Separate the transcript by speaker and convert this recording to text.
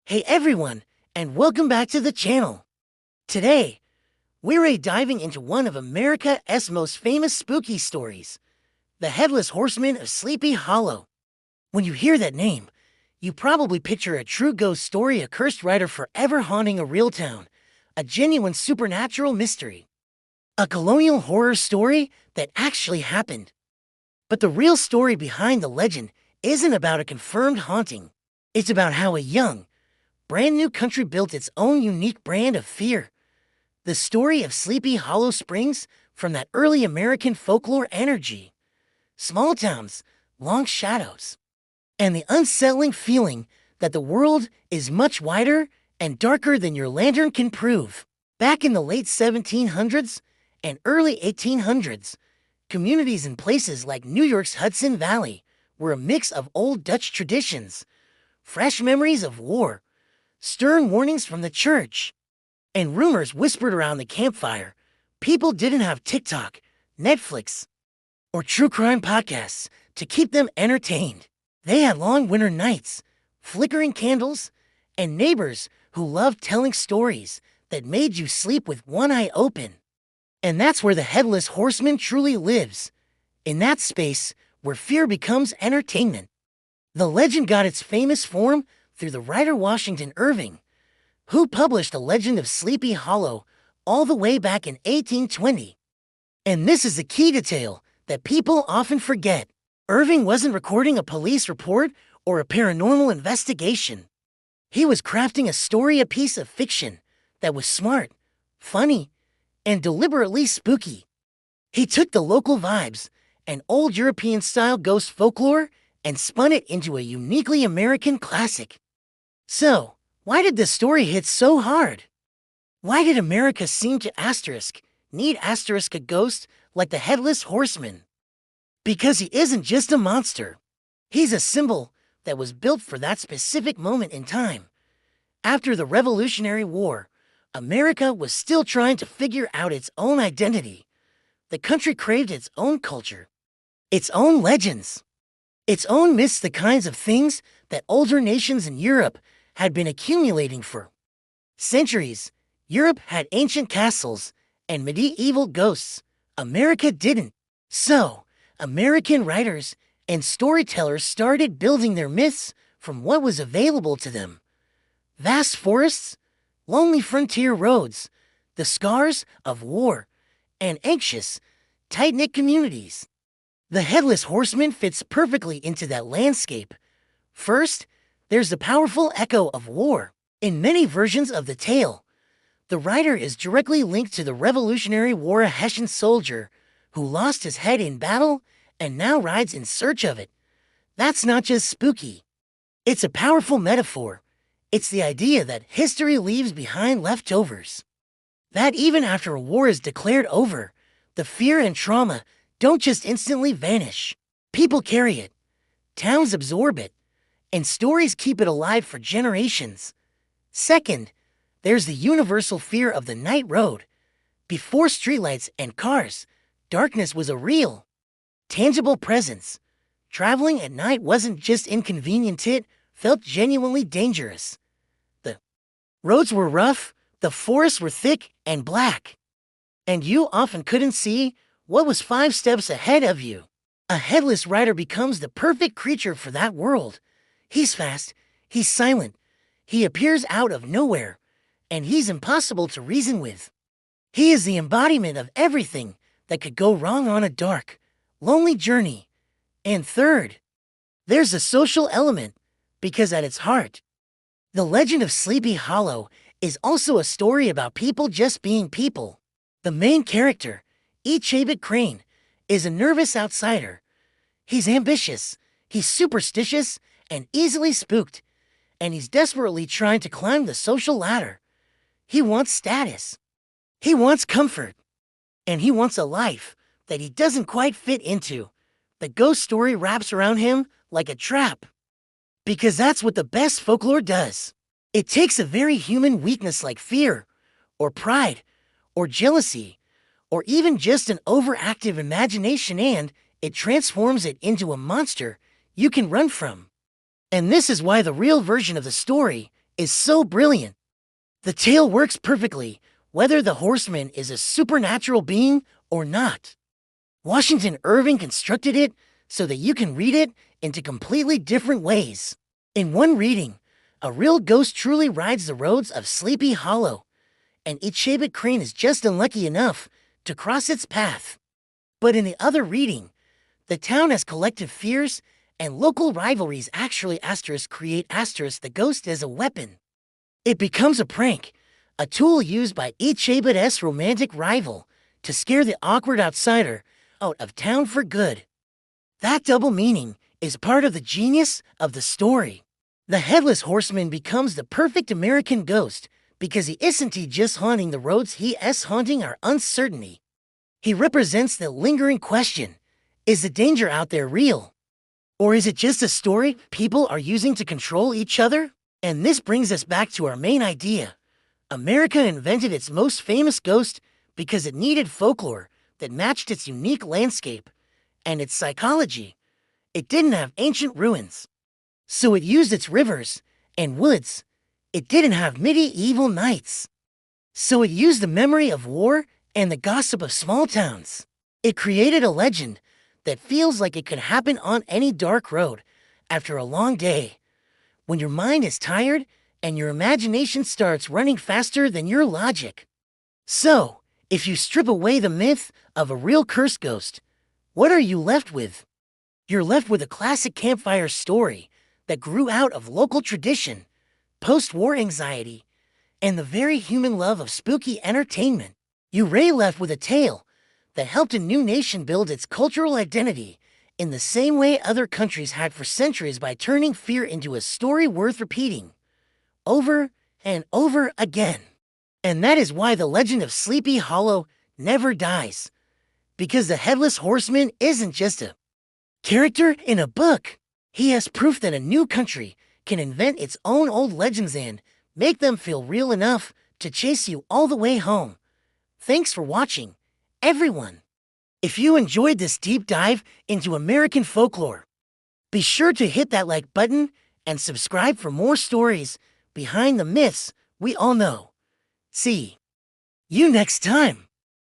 Speaker 1: Hey everyone, and welcome back to the channel. Today, we're diving into one of America's most famous spooky stories, the Headless Horseman of Sleepy Hollow. When you hear that name, you probably picture a true ghost story, a cursed rider forever haunting a real town, a genuine supernatural mystery, a colonial horror story that actually happened. But the real story behind the legend isn't about a confirmed haunting. It's about how a young, brand new country built its own unique brand of fear. The story of Sleepy Hollow springs from that early American folklore energy. Small towns, long shadows, and the unsettling feeling that the world is much wider and darker than your lantern can prove. Back in the late 1700s and early 1800s, communities in places like New York's Hudson Valley were a mix of old Dutch traditions, fresh memories of war, stern warnings from the church, and rumors whispered around the campfire. People didn't have TikTok, Netflix, or true crime podcasts to keep them entertained. They had long winter nights, flickering candles, and neighbors who loved telling stories that made you sleep with one eye open. And that's where the Headless Horseman truly lives, in that space where fear becomes entertainment. The legend got its famous form through the writer Washington Irving, who published The Legend of Sleepy Hollow all the way back in 1820. And this is the key detail that people often forget. Irving wasn't recording a police report or a paranormal investigation. He was crafting a story, a piece of fiction that was smart, funny, and deliberately spooky. He took the local vibes and old European-style ghost folklore and spun it into a uniquely American classic. So, why did this story hit so hard? Why did America seem to need a ghost like the Headless Horseman? Because he isn't just a monster. He's a symbol that was built for that specific moment in time. After the Revolutionary War, America was still trying to figure out its own identity. The country craved its own culture, its own legends, its own myths, the kinds of things that older nations in Europe had been accumulating for centuries. Europe had ancient castles and medieval ghosts. America didn't. So, American writers and storytellers started building their myths from what was available to them. Vast forests, lonely frontier roads, the scars of war, and anxious, tight-knit communities. The Headless Horseman fits perfectly into that landscape. First, there's the powerful echo of war. In many versions of the tale, the writer is directly linked to the Revolutionary War, a Hessian soldier who lost his head in battle and now rides in search of it. That's not just spooky. It's a powerful metaphor. It's the idea that history leaves behind leftovers. That even after a war is declared over, the fear and trauma don't just instantly vanish. People carry it. Towns absorb it. And stories keep it alive for generations. Second, there's the universal fear of the night road. Before streetlights and cars, darkness was a real, tangible presence. Traveling at night wasn't just inconvenient, it felt genuinely dangerous. The roads were rough, the forests were thick and black, and you often couldn't see what was 5 steps ahead of you. A headless rider becomes the perfect creature for that world. He's fast, he's silent, he appears out of nowhere, and he's impossible to reason with. He is the embodiment of everything that could go wrong on a dark, lonely journey. And third, there's a social element, because at its heart, the legend of Sleepy Hollow is also a story about people just being people. The main character, Chabot Crane, is a nervous outsider. He's ambitious, he's superstitious, and easily spooked, and he's desperately trying to climb the social ladder. He wants status, he wants comfort, and he wants a life that he doesn't quite fit into. The ghost story wraps around him like a trap, because that's what the best folklore does. It takes a very human weakness like fear, or pride, or jealousy, or even just an overactive imagination, and it transforms it into a monster you can run from. And this is why the real version of the story is so brilliant. The tale works perfectly, whether the horseman is a supernatural being or not. Washington Irving constructed it so that you can read it into completely different ways. In one reading, a real ghost truly rides the roads of Sleepy Hollow, and each shaped crane is just unlucky enough to cross its path. But in the other reading, the town has collective fears and local rivalries actually create the ghost as a weapon. It becomes a prank, a tool used by each shaped's romantic rival to scare the awkward outsider out of town for good. That double meaning is part of the genius of the story. The Headless Horseman becomes the perfect American ghost because he isn't just haunting the roads, he is haunting our uncertainty. He represents the lingering question, is the danger out there real? Or is it just a story people are using to control each other? And this brings us back to our main idea. America invented its most famous ghost because it needed folklore that matched its unique landscape and its psychology. It didn't have ancient ruins, so it used its rivers and woods. It didn't have medieval knights, so it used the memory of war and the gossip of small towns. It created a legend that feels like it could happen on any dark road after a long day, when your mind is tired and your imagination starts running faster than your logic. So, if you strip away the myth of a real cursed ghost, what are you left with? You're left with a classic campfire story that grew out of local tradition, post-war anxiety, and the very human love of spooky entertainment. You're left with a tale that helped a new nation build its cultural identity in the same way other countries had for centuries by turning fear into a story worth repeating over and over again. And that is why the legend of Sleepy Hollow never dies. Because the Headless Horseman isn't just a character in a book. He has proof that a new country can invent its own old legends and make them feel real enough to chase you all the way home. Thanks for watching, everyone. If you enjoyed this deep dive into American folklore, be sure to hit that like button and subscribe for more stories behind the myths we all know. See you next time.